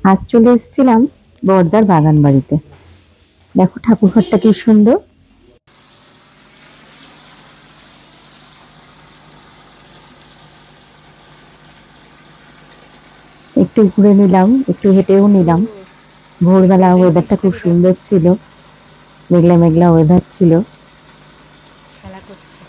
আজ চলে এসেছিলাম বর্দার বাগান বাড়িতে। দেখো ঠাকুর ঘরটা কি সুন্দর। একটু ঘুরে নিলাম, একটু হেঁটেও নিলাম। ভোরবেলা ওয়েদারটা খুব সুন্দর ছিল, মেঘলা মেঘলা ওয়েদার ছিল। খেলা করছে।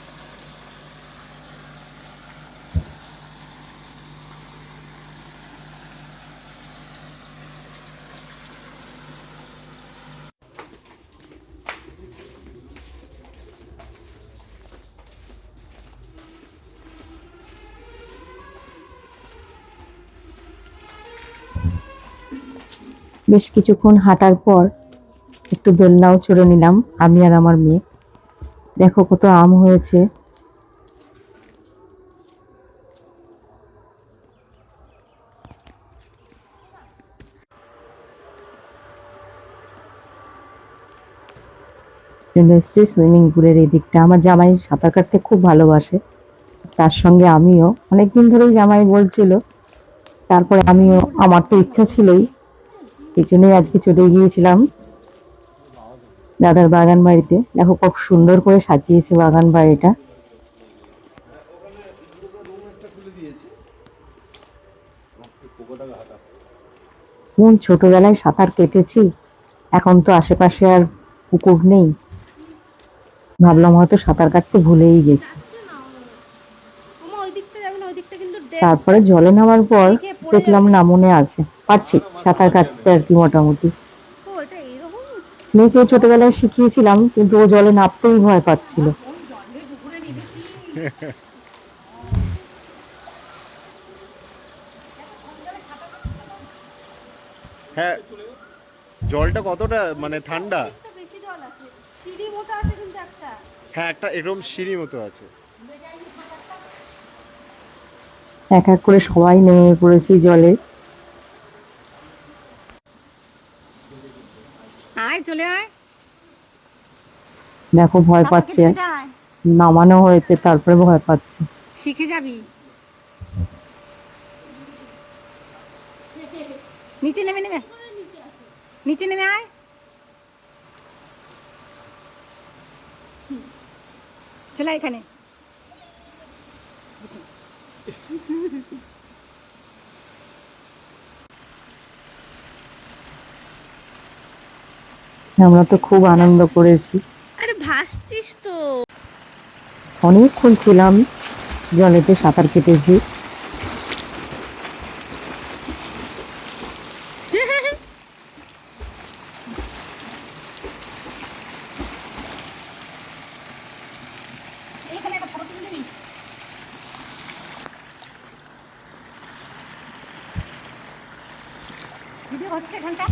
বেশ কিছুক্ষণ হাঁটার পর একটু দোলনাও চড়ে নিলাম আমি আর আমার মেয়ে। দেখো কত আম হয়েছে। চলে এসেছি সুইমিং পুলের এই দিকটা। আমার জামাই সাঁতার কাটতে খুব ভালোবাসে, তার সঙ্গে আমিও। অনেকদিন ধরেই জামাই বলছিল, তারপরে আমিও, আমার তো ইচ্ছা ছিলই, এই জন্যই আজকে চলে গিয়েছিলাম দাদার বাগান বাড়িতে। দেখো খুব সুন্দর করে সাজিয়েছে বাগান বাড়িটা। কোন ছোটবেলায় সাঁতার কেটেছি, এখন তো আশেপাশে আর পুকুর নেই। ভাবলাম হয়তো সাঁতার কাটতে ভুলেই গেছি। তারপরে জলে নামার পর দেখলাম না, মনে আছে, পারছি সাঁতার কাটতে আর কি মোটামুটি। মেয়েকে ছোটবেলায় শিখিয়েছিলাম, কিন্তু ও জলে নামতেই ভয় পাচ্ছিল। হ্যাঁ, জলটা কতটা মানে ঠান্ডা? হ্যাঁ, একটা এরকম সিঁড়ি মতো আছে। এক এক করে সবাই নেমে পড়েছি জলে। আয় চলে আয়। দেখো ভয় পাচ্ছে, নামানো হয়েছে তারপরে ভয় পাচ্ছে। শিখে যাবি। নিচে নেমে নেমে নিচে নেমে আয়। চলে আয় এখানে। আমরা তো খুব আনন্দ করেছি। আরে ভাসছিস তো। অনেকক্ষণ ছিলাম জলেতে, সাঁতার কেটেছি। এখানে একটা ফটো তুলে দিবি। ভিডিও হচ্ছে এখানটা।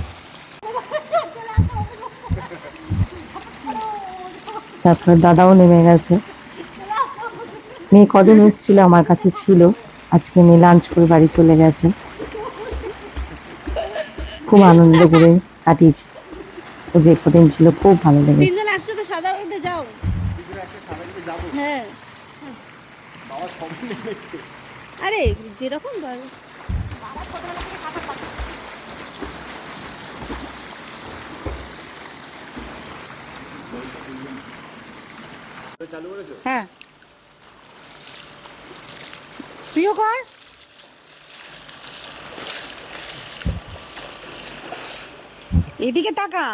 তারপর দাদাও নেমে গেছে। মেয়ে কদিন এসেছিল, আমার কাছে ছিল। আজকে মেয়ে লাঞ্চ করে বাড়ি চলে গেছে। খুব আনন্দ করে কাটিয়েছি, ও যে কদিন ছিল খুব ভালো লেগেছে। তিনজন একসাথে সাদা উঠে যাও। হ্যাঁ, আরে যেরকম হ্যাঁ, তুইও কর। এদিকে তাকা।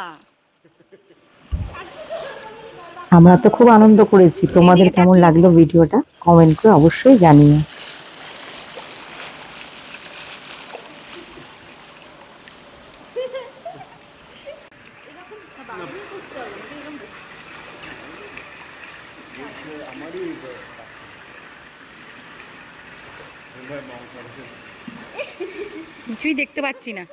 আমরা তো খুব আনন্দ করেছি। তোমাদের কেমন লাগলো ভিডিওটা কমেন্ট করে অবশ্যই জানিও। কিছুই দেখতে পাচ্ছি না।